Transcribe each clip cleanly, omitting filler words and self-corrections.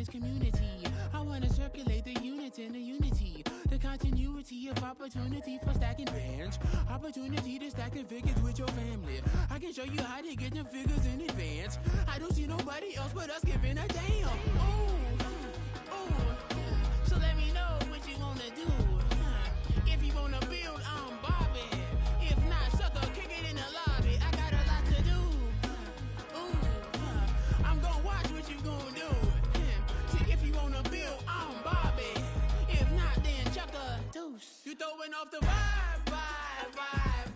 against community. I wanna circulate the units and the unity, the continuity of opportunity for stacking bands, opportunity to stack the figures with your family. I can show you how to get the figures in advance. I don't see nobody else but us giving a damn. Ooh, so let me know what you wanna do. If you wanna build, I'm Bobby. If not, sucker, kick it in the lobby. I got a lot to do. I'm gonna watch what you gonna do. See, if you wanna build, I'm Bobby. If not, then chuck a deuce. You throwing off the vibe.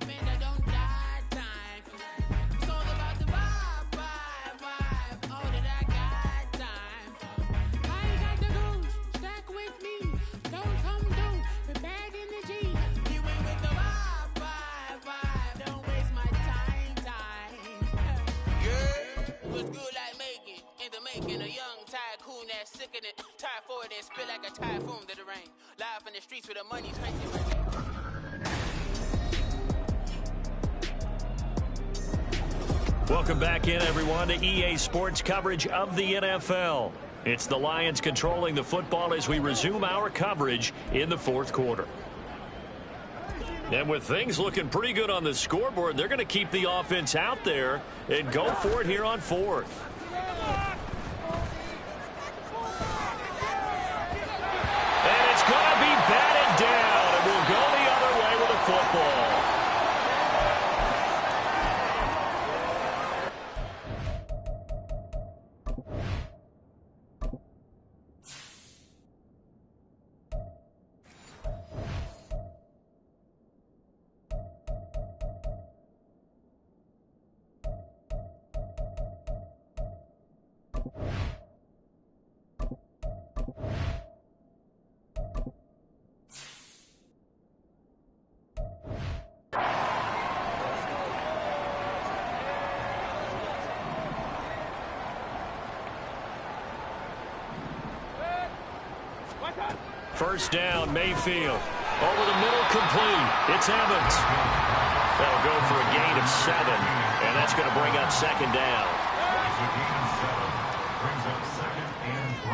Man, I don't die time. It's all about the vibe. All that I got time. I ain't got the goose. Stack with me. Don't come through. We're back in the G. You ain't with the vibe. Don't waste my time. Yeah. What's good like making? In the making, a young tycoon that's sickening. Tire forward and spit like a typhoon to the rain. Live in the streets with the money spent. Welcome back in, everyone, to EA Sports coverage of the NFL. It's the Lions controlling the football as we resume our coverage in the fourth quarter. And with things looking pretty good on the scoreboard, they're going to keep the offense out there and go for it here on fourth. And it's going to be batted down, and we'll go the other way with the football. First down, Mayfield. Over the middle, complete. It's Evans. That'll go for a gain of 7, and that's going to bring up second down. Brings up 2nd and 3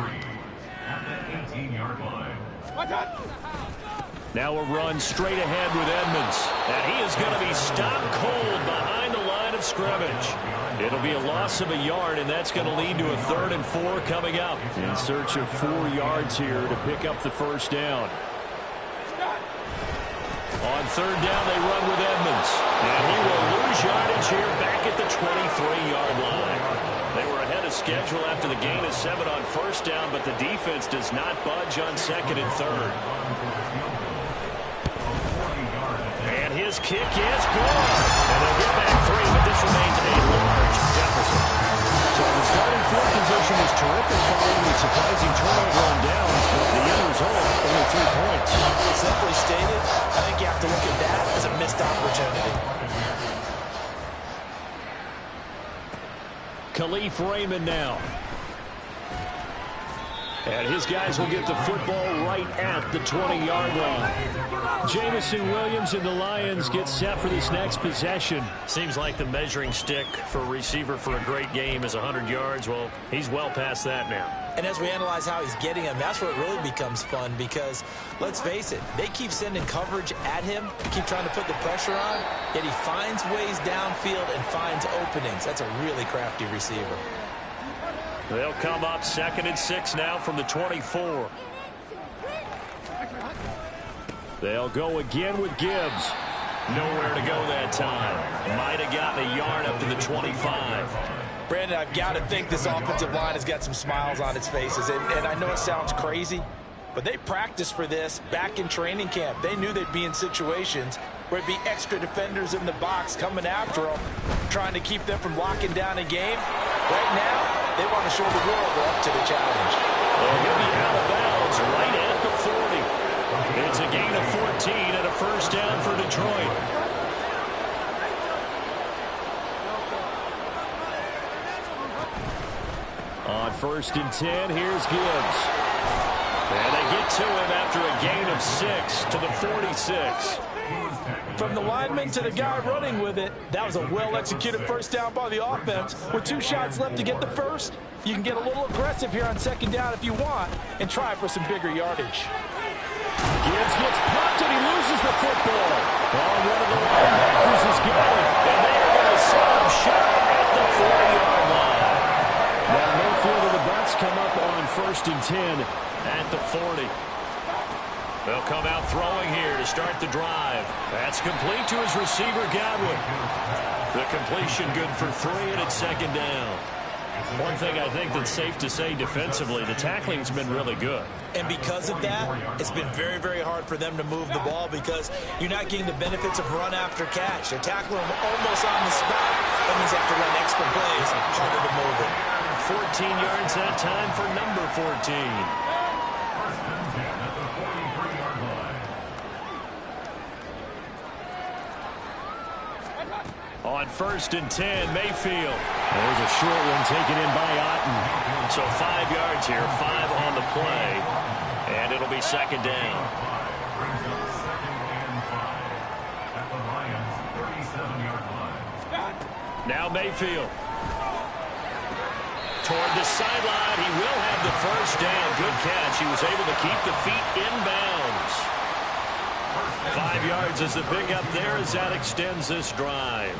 at the 18-yard line. Now a run straight ahead with Edmonds, and he is going to be stopped cold behind the line of scrimmage. It'll be a loss of a yard, and that's going to lead to a 3rd and 4 coming up. In search of 4 yards here to pick up the first down. On 3rd down, they run with Edmonds, and he will lose yardage here back at the 23-yard line. They were ahead of schedule after the gain of 7 on 1st down, but the defense does not budge on 2nd and 3rd. And his kick is good. And they'll get back 3, but this remains a large deficit. So the starting field position is terrific following the surprising turnover on downs, but the end result, only 3 points. Simply stated, I think you have to look at that as a missed opportunity. Khalif Raymond now. And his guys will get the football right at the 20-yard line. Jamison Williams and the Lions get set for this next possession. Seems like the measuring stick for a receiver for a great game is 100 yards. Well, he's well past that now. And as we analyze how he's getting them, that's where it really becomes fun because, let's face it, they keep sending coverage at him, keep trying to put the pressure on, yet he finds ways downfield and finds openings. That's a really crafty receiver. They'll come up 2nd and 6 now from the 24. They'll go again with Gibbs. Nowhere to go that time. Might have gotten a yard up to the 25. Brandon, I've got to think this offensive line has got some smiles on its faces. And I know it sounds crazy, but they practiced for this back in training camp. They knew they'd be in situations where it'd be extra defenders in the box coming after them, trying to keep them from locking down a game. Right now, they want to show the world they're up to the challenge. Well, he'll be out of bounds right at the 40. It's a gain of 14 and a first down for Detroit. On 1st and 10, here's Gibbs. And they get to him after a gain of 6 to the 46. From the lineman to the guy running with it, that was a well-executed first down by the offense. With 2 shots left to get the first, you can get a little aggressive here on second down if you want and try for some bigger yardage. Gibbs gets popped and he loses the football. One of the linebackers is going, and they are going to set him short at the 40-yard line. Now Mayfield and the Bucs come up on 1st and 10 at the 40. They'll come out throwing here to start the drive. That's complete to his receiver, Godwin. The completion good for 3, and it's 2nd down. One thing I think that's safe to say defensively, the tackling's been really good. And because of that, it's been very, very hard for them to move the ball because you're not getting the benefits of run after catch. They're tackling them almost on the spot. That means they have to run extra plays, harder to move it. 14 yards that time for number 14. On 1st and 10, Mayfield. There's a short one taken in by Otten. So 5 yards here, 5 on the play, and it'll be 2nd down. Now Mayfield. Toward the sideline, he will have the first down. Good catch. He was able to keep the feet inbounds. 5 yards is the pickup there as that extends this drive.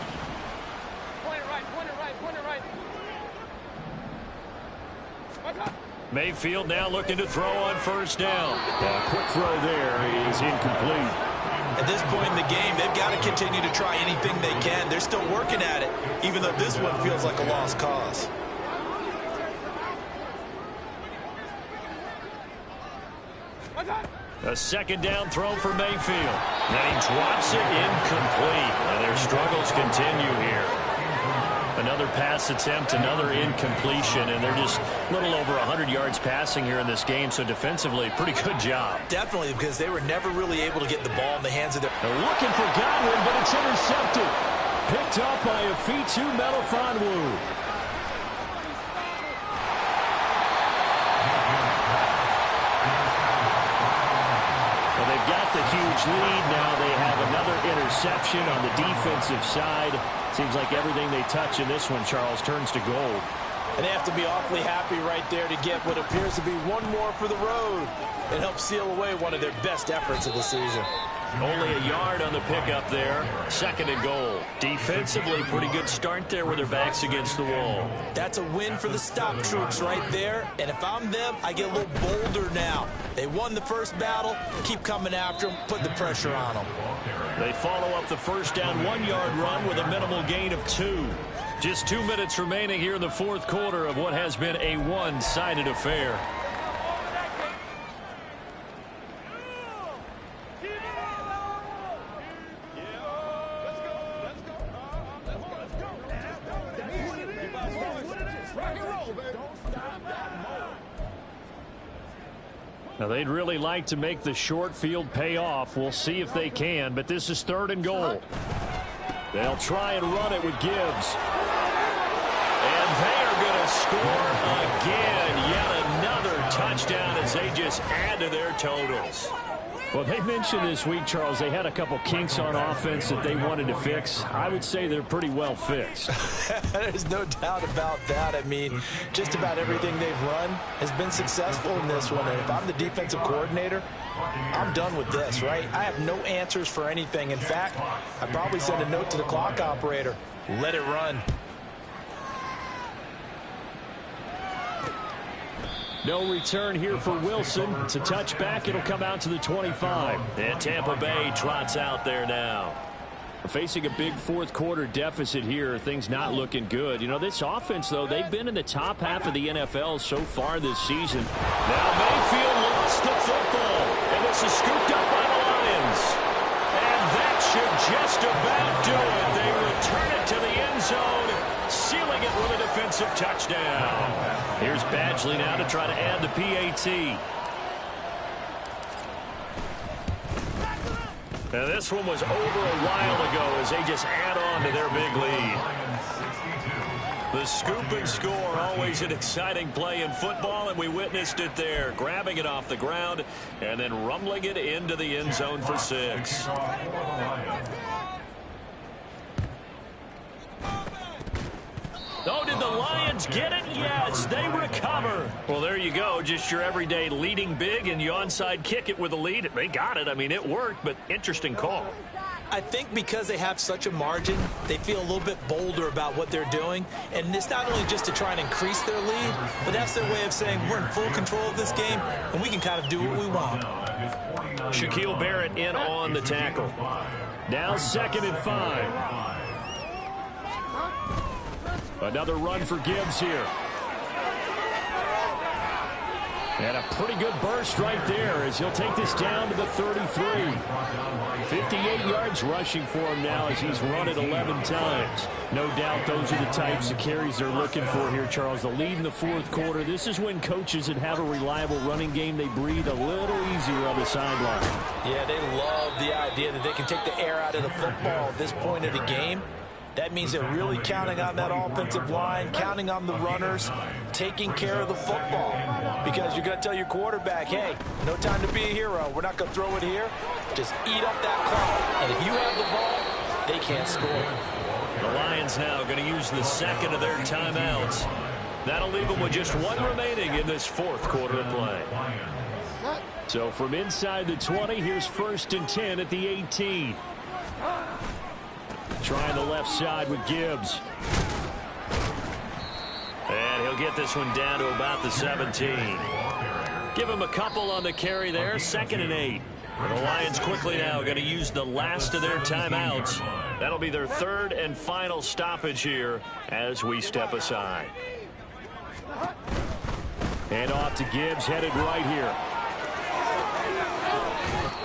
Mayfield now looking to throw on 1st down. A quick throw there is incomplete. At this point in the game, they've got to continue to try anything they can. They're still working at it, even though this one feels like a lost cause. A 2nd down throw for Mayfield. And he drops it incomplete. And their struggles continue here. Another pass attempt, another incompletion, and they're just a little over 100 yards passing here in this game, so defensively, pretty good job. Definitely, because they were never really able to get the ball in the hands of their... They're looking for Godwin, but it's intercepted. Picked up by Afitu Melifonwu. Well, they've got the huge lead. Now they have another interception on the defensive side. Seems like everything they touch in this one, Charles, turns to gold. And they have to be awfully happy right there to get what appears to be one more for the road. It helps seal away one of their best efforts of the season. Only a yard on the pickup there. 2nd and goal. Defensively, pretty good start there with their backs against the wall. That's a win for the stop troops right there. And if I'm them, I get a little bolder now. They won the first battle. Keep coming after them. Put the pressure on them. They follow up the first down 1-yard run with a minimal gain of 2. Just 2 minutes remaining here in the 4th quarter of what has been a one-sided affair. Now, they'd really like to make the short field pay off. We'll see if they can, but this is 3rd and goal. They'll try and run it with Gibbs. And they are going to score again. Yet another touchdown as they just add to their totals. Well, they mentioned this week, Charles, they had a couple kinks on offense that they wanted to fix. I would say they're pretty well fixed. There's no doubt about that. I mean, just about everything they've run has been successful in this one. And if I'm the defensive coordinator, I'm done with this, right? I have no answers for anything. In fact, I'd probably send a note to the clock operator. Let it run. No return here for Wilson. It's a touchback. It'll come out to the 25. And Tampa Bay trots out there now. Facing a big 4th quarter deficit here. Things not looking good. You know, this offense, though, they've been in the top half of the NFL so far this season. Now Mayfield lost the football. And this is scooped up by the Lions. And that should just about do it. They return it to the end zone, sealing it with a defensive touchdown. Here's Badgley now to try to add the PAT. Now this one was over a while ago as they just add on to their big lead. The scoop and score, always an exciting play in football, and we witnessed it there, grabbing it off the ground and then rumbling it into the end zone for 6. Oh, did the Lions get it? Yes, they recover. Well, there you go. Just your everyday leading big, and you onside kick it with a lead. They got it. I mean, it worked, but interesting call. I think because they have such a margin, they feel a little bit bolder about what they're doing. And it's not only just to try and increase their lead, but that's their way of saying we're in full control of this game, and we can kind of do what we want. Shaquille Barrett in on the tackle. Now 2nd and 5. Another run for Gibbs here. And a pretty good burst right there as he'll take this down to the 33. 58 yards rushing for him now as he's run it 11 times. No doubt those are the types of carries they're looking for here, Charles. The lead in the 4th quarter. This is when coaches that have a reliable running game, they breathe a little easier on the sideline. Yeah, they love the idea that they can take the air out of the football at this point of the game. That means they're really counting on that offensive line, counting on the runners, taking care of the football. Because you're going to tell your quarterback, hey, no time to be a hero. We're not going to throw it here. Just eat up that clock. And if you have the ball, they can't score. The Lions now going to use the 2nd of their timeouts. That'll leave them with just 1 remaining in this 4th quarter of play. So from inside the 20, here's 1st and 10 at the 18. Trying the left side with Gibbs. And he'll get this one down to about the 17. Give him a couple on the carry there. 2nd and 8. The Lions quickly now going to use the last of their timeouts. That'll be their 3rd and final stoppage here as we step aside. And off to Gibbs, headed right here.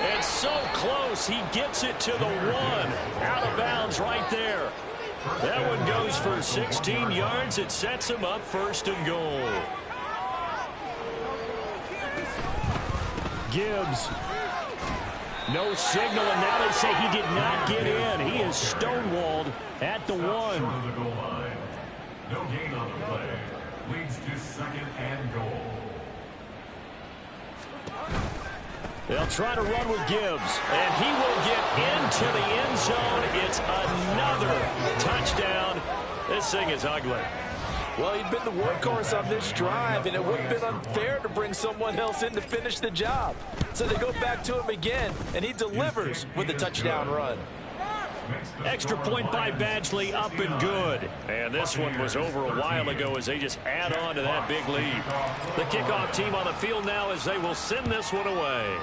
And so close, he gets it to the 1. Out of bounds right there. That one goes for 16 yards. It sets him up 1st and goal. Gibbs. No signal, and now they say he did not get in. He is stonewalled at the 1. No gain on the play. Leads to 2nd and goal. They'll try to run with Gibbs, and he will get into the end zone. It's another touchdown. This thing is ugly. Well, he'd been the workhorse on this drive, and it would have been unfair to bring someone else in to finish the job. So they go back to him again, and he delivers with a touchdown run. Extra point by Badgley, up and good. And this one was over a while ago as they just add on to that big lead. The kickoff team on the field now as they will send this one away.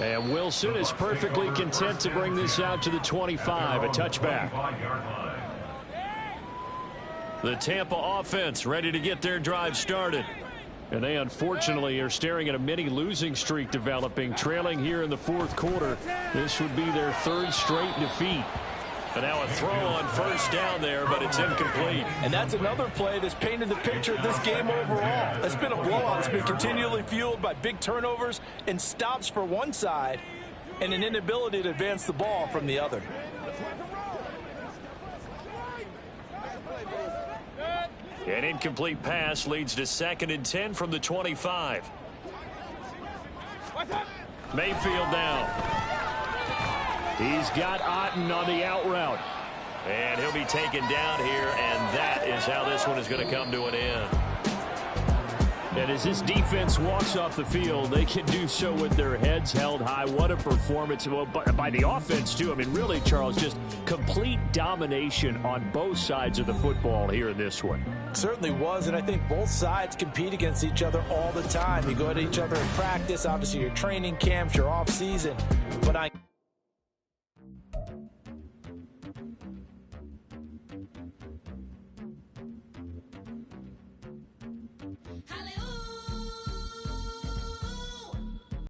And Wilson is perfectly content to bring this out to the 25, a touchback. The Tampa offense ready to get their drive started. And they unfortunately are staring at a mini losing streak developing, trailing here in the 4th quarter. This would be their 3rd straight defeat. And now a throw on 1st down there, but it's incomplete. And that's another play that's painted the picture of this game overall. It's been a blowout. It's been continually fueled by big turnovers and stops for one side and an inability to advance the ball from the other. An incomplete pass leads to 2nd and 10 from the 25. Mayfield now. He's got Otten on the out route. And he'll be taken down here, and that is how this one is going to come to an end. And as this defense walks off the field, they can do so with their heads held high. What a performance by the offense, too. I mean, really, Charles, just complete domination on both sides of the football here in this one. Certainly was, and I think both sides compete against each other all the time. You go to each other in practice, obviously your training camps, your off season. But